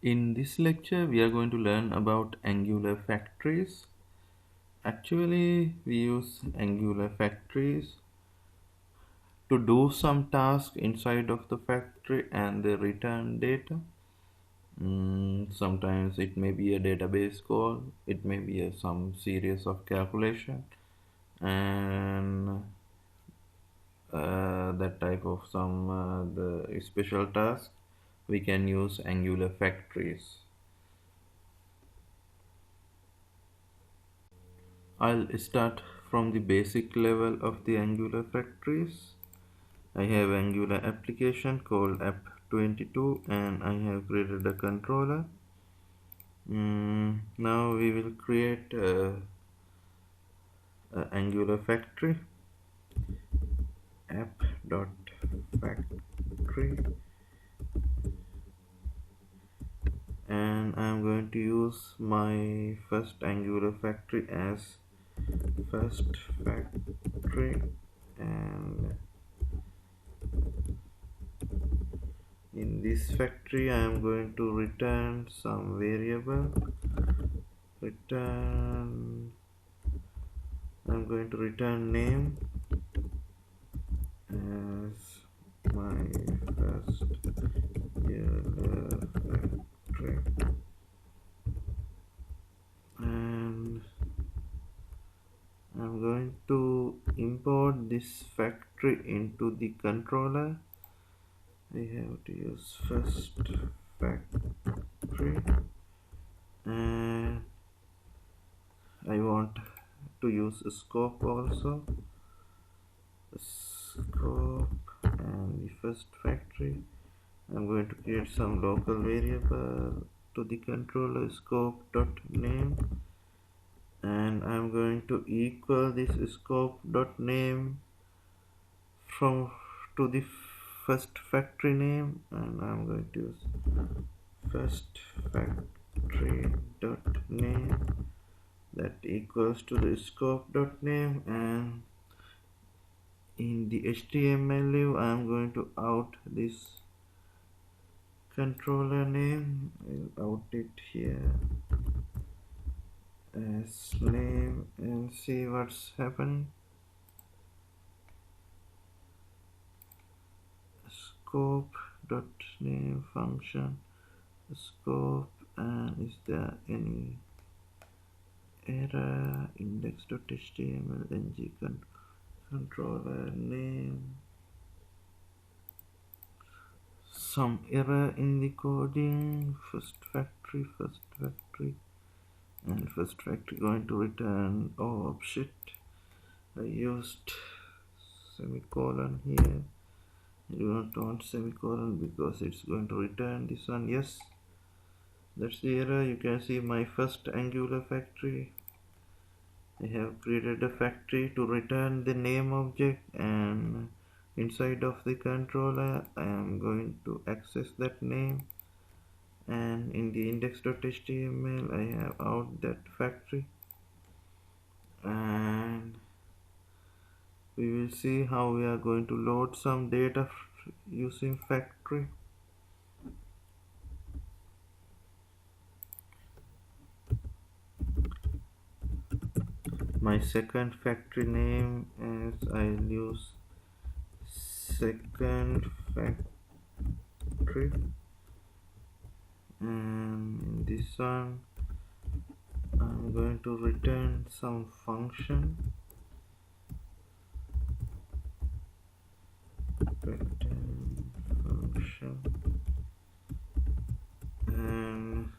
In this lecture, we are going to learn about Angular factories. Actually, we use Angular factories to do some task inside of the factory and they return data. Sometimes it may be a database call, it may be some series of calculation, and that type of some the special task. We can use Angular factories. I'll start from the basic level of the Angular factories. I have Angular application called app22 and I have created a controller. Now we will create a Angular factory app.factory, and I'm going to use my first Angular factory as first factory, and in this factory I am going to return some variable. I'm going to return name as my first factory, and I'm going to import this factory into the controller. I have to use first factory, and I want to use a scope also. Scope and the first factory. I'm going to create some local variable to the controller scope dot name, and I'm going to equal this scope dot name from to the first factory name, and I'm going to use first factory dot name that equals to the scope dot name, and in the HTML I'm going to out this controller name. I'll out it here as name and see what's happening. Scope dot name function scope, and is there any error? Index.html ng controller name, some error in the coding. First factory, and first factory going to return, oh shit, I used semicolon here. I do not want semicolon because it's going to return this one. Yes, that's the error. You can see my first Angular factory. I have created a factory to return the name object, and inside of the controller I am going to access that name, and in the index.html I have out that factory, and we will see how we are going to load some data using factory. My second factory name as I'll use second factory, and in this one I'm going to return some function. Return function, and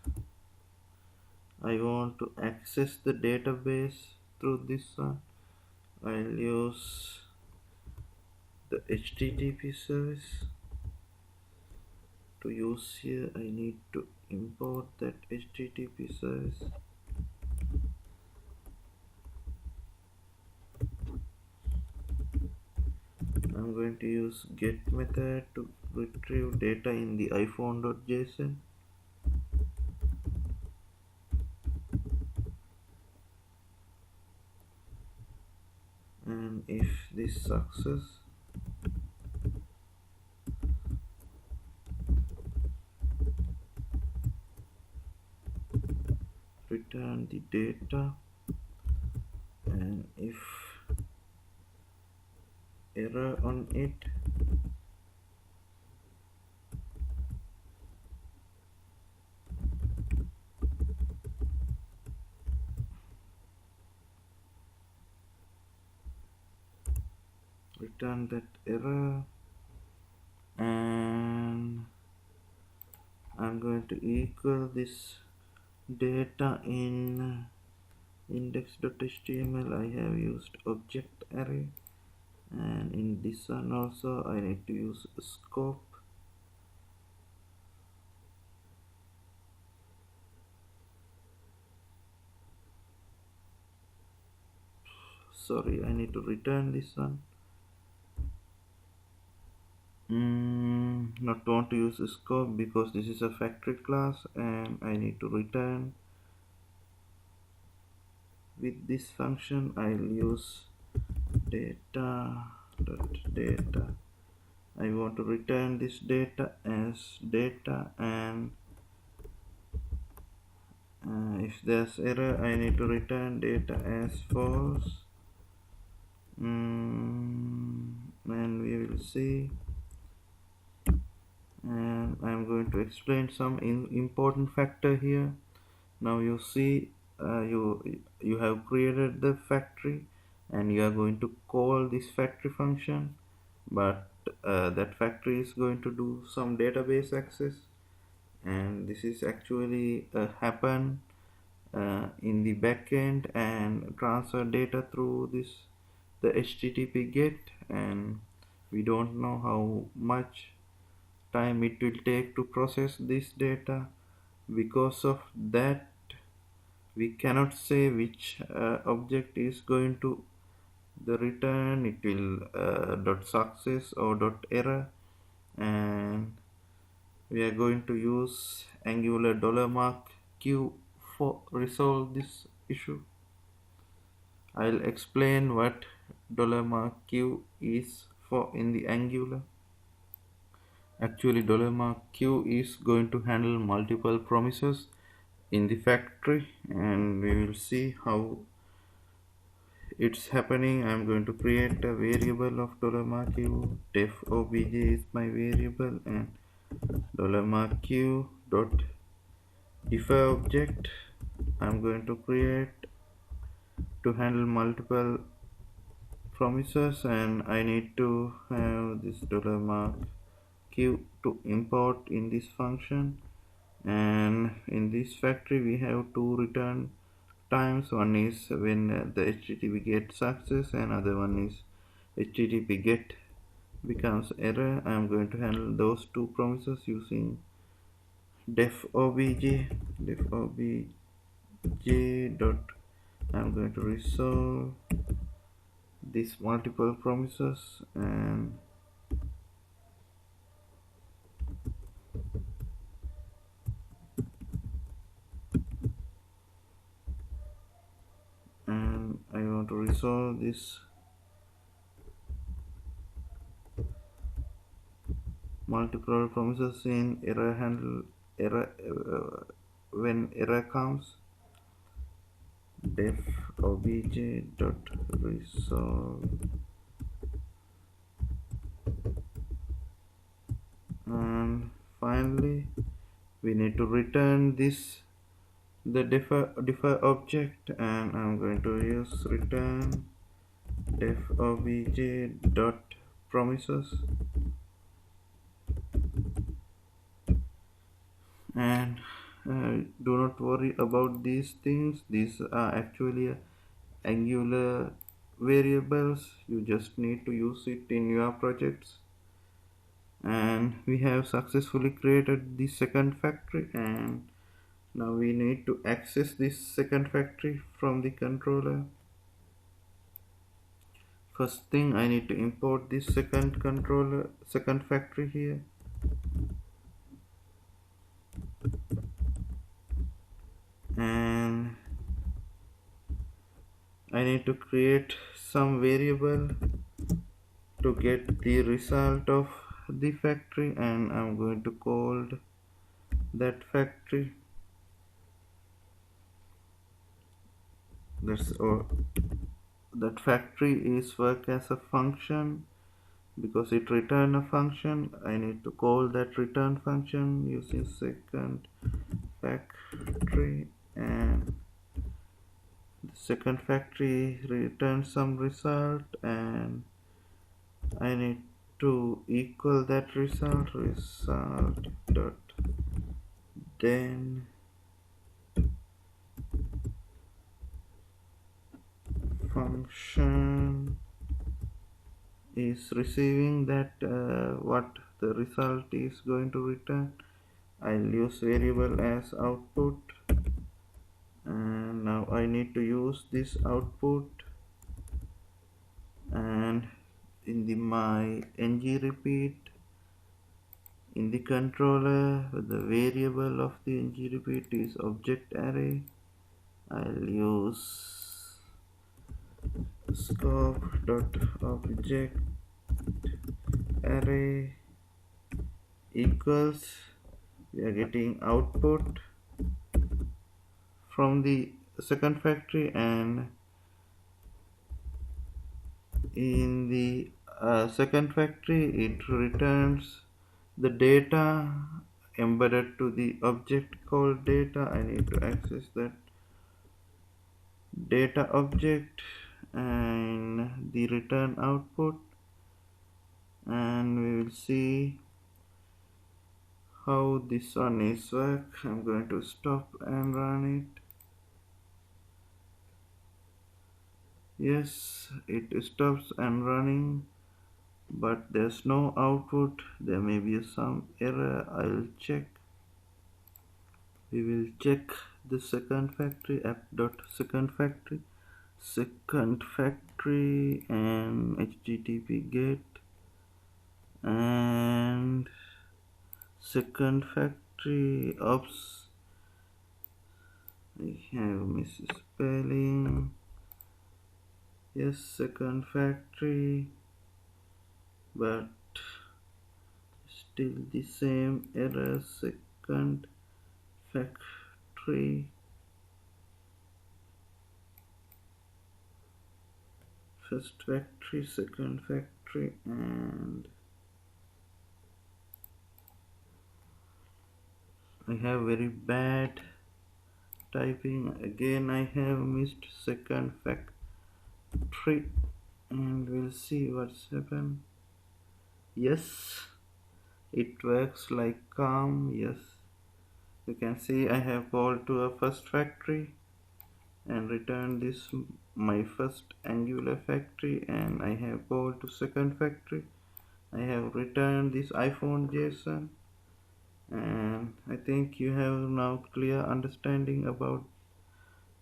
I want to access the database through this one. I'll use the HTTP service. To use here I need to import that HTTP service. I'm going to use get method to retrieve data in the iPhone.json. And if this success, return the data, and if error on it, return that error, and I'm going to equal this data in index.html. I have used object array, and in this one also I need to use scope. Sorry, I need to return this one. Not want to use scope because this is a factory class, and I need to return with this function. I'll use data. I want to return this data as data, and if there's error, I need to return data as false. And we will see, and I'm going to explain some important factor here. Now you see, you have created the factory, and you are going to call this factory function, but that factory is going to do some database access, and this is actually happen in the backend and transfer data through the HTTP GET, and we don't know how much time it will take to process this data. Because of that, we cannot say which object is going to the return. It will dot success or dot error, and we are going to use Angular $Q for resolve this issue. I'll explain what $Q is for in the Angular. Actually, $Q is going to handle multiple promises in the factory, and we will see how it's happening. I'm going to create a variable of $Q. Def obj is my variable, and $Q dot defer object I'm going to create to handle multiple promises, and I need to have this $Q to import in this function. And in this factory we have two return times. One is when the HTTP GET success, and other one is HTTP GET becomes error. I am going to handle those two promises using def obj dot. I'm going to resolve these multiple promises, and I want to resolve this multiple promises in error handle when error comes. Def obj dot resolve, and finally we need to return the defer object, and I'm going to use return def obj dot promises. And do not worry about these things. These are actually Angular variables. You just need to use it in your projects. And we have successfully created the second factory, and now we need to access this second factory from the controller. First thing, I need to import this second factory here. And I need to create some variable to get the result of the factory, and I'm going to call that factory. That's or that factory is work as a function because it return a function. I need to call that return function using second factory, and the second factory returns some result, and I need to equal that result dot then function is receiving that what the result is going to return. I'll use variable as output, and now I need to use this output, and in the my ng repeat in the controller the variable of the ng repeat is object array. I'll use scope dot object array equals, we are getting output from the second factory, and in the second factory it returns the data embedded to the object called data. I need to access that data object and the return output, and we will see how this one is work. I'm going to stop and run it. Yes, it stops and running, but there's no output. There may be some error. I'll check. We will check the second factory app dot second factory and http get, and second factory oops, I have misspelling. Yes, second factory, but still the same error. Second factory, first factory, second factory, and I have very bad typing. Again I have missed second factory, and we'll see what's happened. Yes, it works like calm. Yes, you can see I have called to a first factory and returned this my first Angular factory, and I have called to second factory. I have returned this iPhone JSON, and I think you have now clear understanding about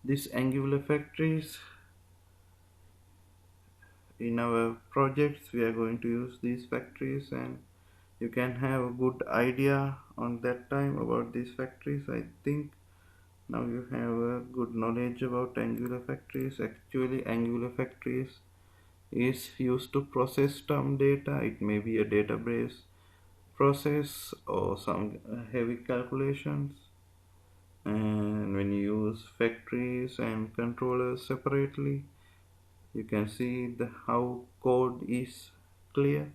these Angular factories. In our projects we are going to use these factories, and you can have a good idea on that time about these factories. I think now you have a good knowledge about Angular factories. Actually Angular factories is used to process some data. It may be a database process or some heavy calculations, and when you use factories and controllers separately, you can see how code is clear.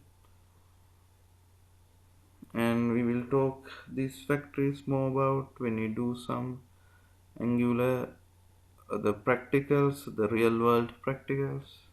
And we will talk these factories more about when you do some Angular the practicals, the real world practicals.